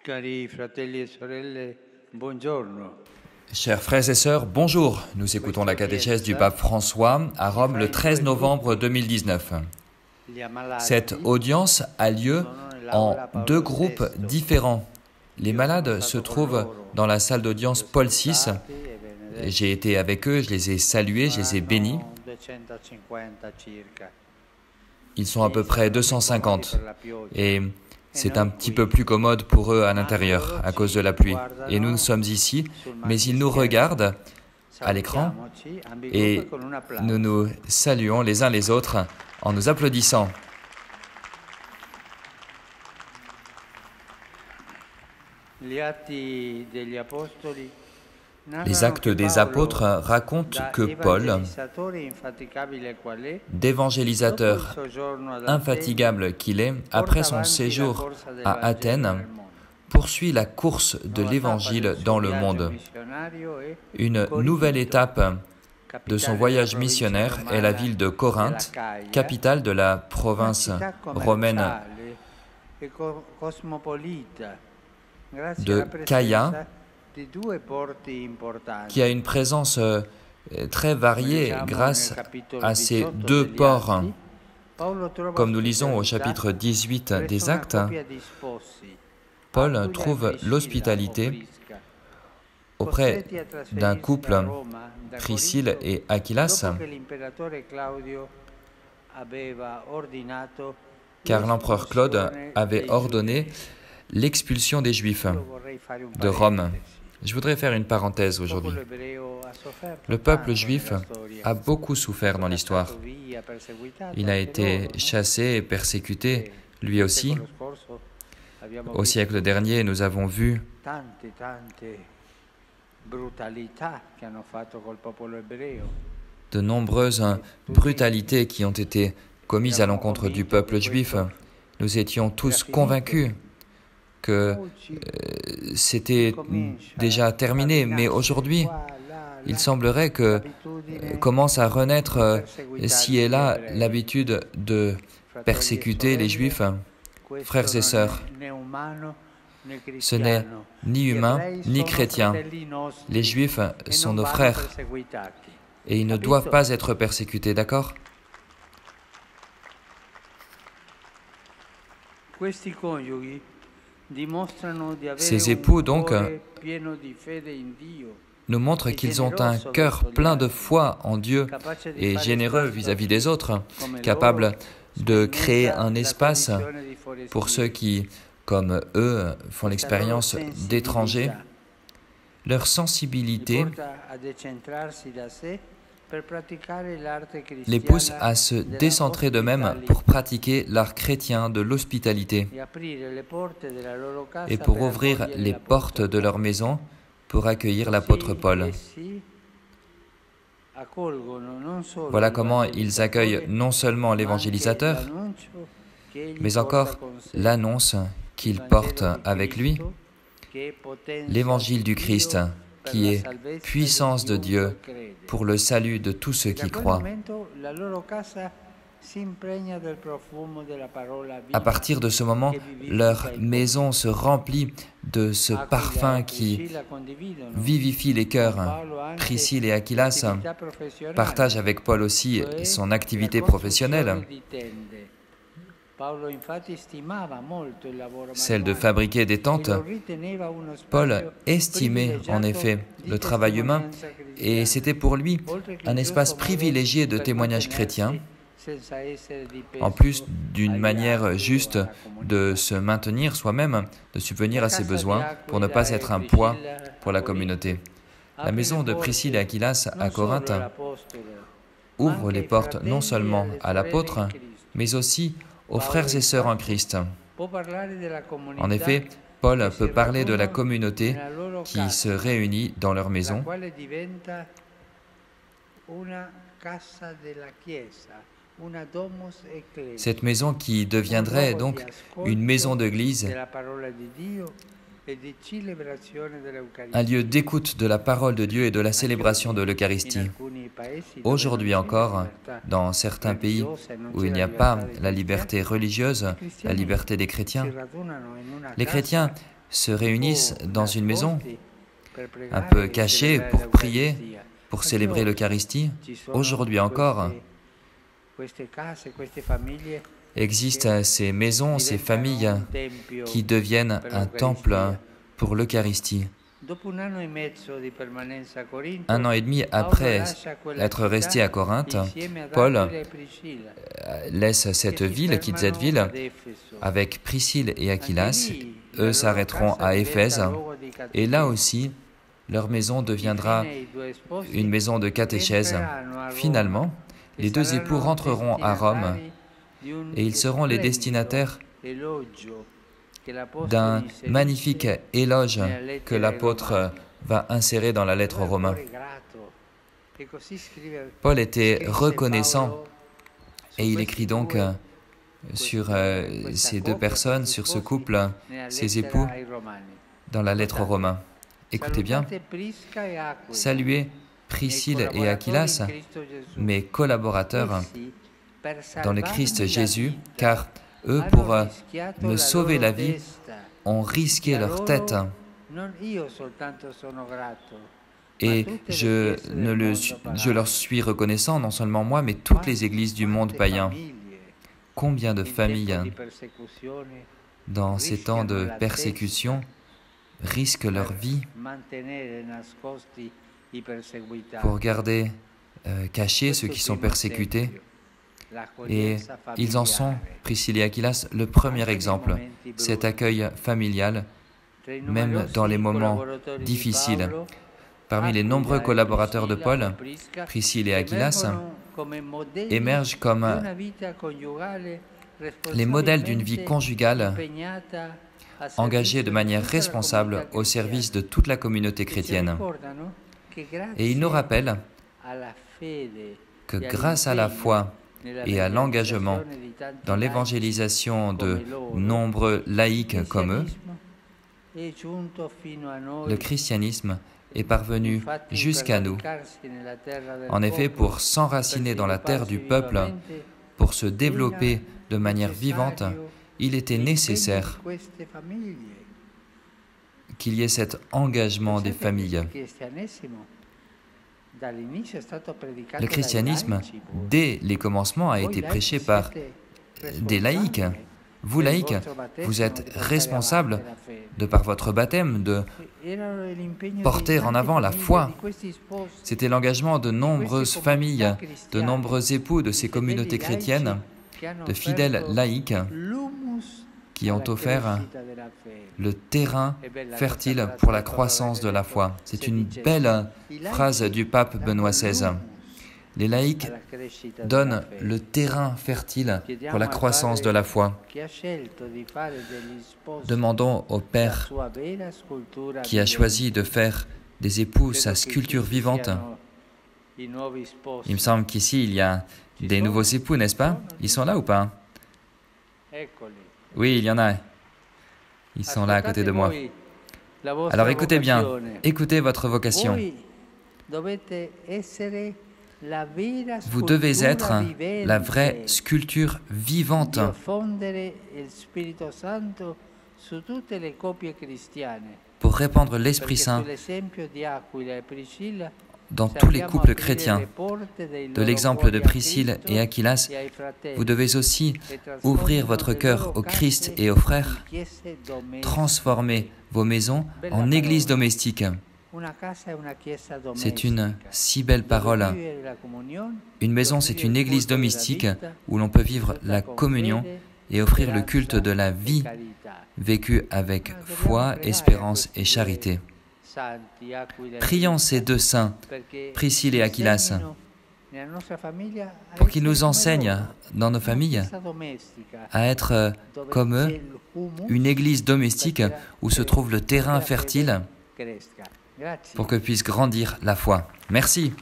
Cari fratelli e sorelle, buongiorno. Chers frères et sœurs, bonjour. Nous écoutons la catéchèse du pape François à Rome le 13 novembre 2019. Cette audience a lieu en deux groupes différents. Les malades se trouvent dans la salle d'audience Paul VI. J'ai été avec eux, je les ai salués, je les ai bénis. Ils sont à peu près 250 et c'est un petit peu plus commode pour eux à l'intérieur à cause de la pluie. Et nous sommes ici, mais ils nous regardent à l'écran et nous nous saluons les uns les autres en nous applaudissant. Les actes des apôtres racontent que Paul, d'évangélisateur infatigable qu'il est, après son séjour à Athènes, poursuit la course de l'Évangile dans le monde. Une nouvelle étape de son voyage missionnaire est la ville de Corinthe, capitale de la province romaine de Caïa, qui a une présence très variée grâce à ces deux ports. Comme nous lisons au chapitre 18 des Actes, Paul trouve l'hospitalité auprès d'un couple, Priscille et Aquilas, car l'empereur Claude avait ordonné l'expulsion des Juifs de Rome. Je voudrais faire une parenthèse aujourd'hui. Le peuple juif a beaucoup souffert dans l'histoire. Il a été chassé et persécuté, lui aussi. Au siècle dernier, nous avons vu de nombreuses brutalités qui ont été commises à l'encontre du peuple juif. Nous étions tous convaincus que c'était déjà terminé, mais aujourd'hui, il semblerait que commence à renaître ci et là l'habitude de persécuter les Juifs. Frères et sœurs, ce n'est ni humain ni chrétien. Les Juifs sont nos frères et ils ne doivent pas être persécutés, d'accord ? Ces époux, donc, nous montrent qu'ils ont un cœur plein de foi en Dieu et généreux vis-à-vis des autres, capables de créer un espace pour ceux qui, comme eux, font l'expérience d'étrangers. Leur sensibilité les pousse à se décentrer d'eux-mêmes pour pratiquer l'art chrétien de l'hospitalité et pour ouvrir les portes de leur maison pour accueillir l'apôtre Paul. Voilà comment ils accueillent non seulement l'évangélisateur, mais encore l'annonce qu'il porte avec lui, l'évangile du Christ, qui est puissance de Dieu pour le salut de tous ceux qui croient. À partir de ce moment, leur maison se remplit de ce parfum qui vivifie les cœurs. Priscille et Aquilas partagent avec Paul aussi son activité professionnelle, celle de fabriquer des tentes. Paul estimait en effet le travail humain et c'était pour lui un espace privilégié de témoignage chrétien, en plus d'une manière juste de se maintenir soi-même, de subvenir à ses besoins pour ne pas être un poids pour la communauté. La maison de Priscille et Aquilas à Corinthe ouvre les portes non seulement à l'apôtre, mais aussi aux frères et sœurs en Christ. En effet, Paul peut parler de la communauté qui se réunit dans leur maison, cette maison qui deviendrait donc une maison d'église, un lieu d'écoute de la parole de Dieu et de la célébration de l'Eucharistie. Aujourd'hui encore, dans certains pays où il n'y a pas la liberté religieuse, la liberté des chrétiens, les chrétiens se réunissent dans une maison, un peu cachée pour prier, pour célébrer l'Eucharistie. Aujourd'hui encore, existent ces maisons, ces familles qui deviennent un temple pour l'Eucharistie. 1 an et demi après être resté à Corinthe, Paul laisse cette ville, quitte cette ville, avec Priscille et Aquilas. Eux s'arrêteront à Éphèse, et là aussi, leur maison deviendra une maison de catéchèse. Finalement, les deux époux rentreront à Rome, et ils seront les destinataires d'un magnifique éloge que l'apôtre va insérer dans la lettre aux Romains. Paul était reconnaissant et il écrit donc sur ces deux personnes, sur ce couple, ces époux, dans la lettre aux Romains. Écoutez bien, saluez Priscille et Aquilas, mes collaborateurs dans le Christ Jésus, car eux, pour me sauver la vie, ont risqué leur tête. Et je leur suis reconnaissant, non seulement moi, mais toutes les églises du monde païen. Combien de familles, dans ces temps de persécution, risquent leur vie pour garder cachés ceux qui sont persécutés. Et ils en sont, Priscille et Aquilas, le premier exemple, cet accueil familial, même dans les moments difficiles. Parmi les nombreux collaborateurs de Paul, Priscille et Aquilas émergent comme les modèles d'une vie conjugale engagée de manière responsable au service de toute la communauté chrétienne. Et ils nous rappellent que grâce à la foi et à l'engagement dans l'évangélisation de nombreux laïcs comme eux, le christianisme est parvenu jusqu'à nous. En effet, pour s'enraciner dans la terre du peuple, pour se développer de manière vivante, il était nécessaire qu'il y ait cet engagement des familles. Le christianisme, dès les commencements, a été prêché par des laïcs. Vous, laïcs, vous êtes responsables, de par votre baptême, de porter en avant la foi. C'était l'engagement de nombreuses familles, de nombreux époux de ces communautés chrétiennes, de fidèles laïcs, qui ont offert le terrain fertile pour la croissance de la foi. C'est une belle phrase du pape Benoît XVI. Les laïcs donnent le terrain fertile pour la croissance de la foi. Demandons au Père qui a choisi de faire des époux sa sculpture vivante. Il me semble qu'ici, il y a des nouveaux époux, n'est-ce pas? Ils sont là ou pas? Oui, il y en a. Ils sont là à côté de moi. Alors écoutez bien, écoutez votre vocation. Vous devez être la vraie sculpture vivante pour répandre l'Esprit Saint dans tous les couples chrétiens. De l'exemple de Priscille et Aquilas, vous devez aussi ouvrir votre cœur au Christ et aux frères, transformer vos maisons en églises domestiques. C'est une si belle parole. Une maison, c'est une église domestique où l'on peut vivre la communion et offrir le culte de la vie vécue avec foi, espérance et charité. Prions ces deux saints, Priscille et Aquilas, pour qu'ils nous enseignent dans nos familles à être comme eux, une église domestique où se trouve le terrain fertile pour que puisse grandir la foi. Merci.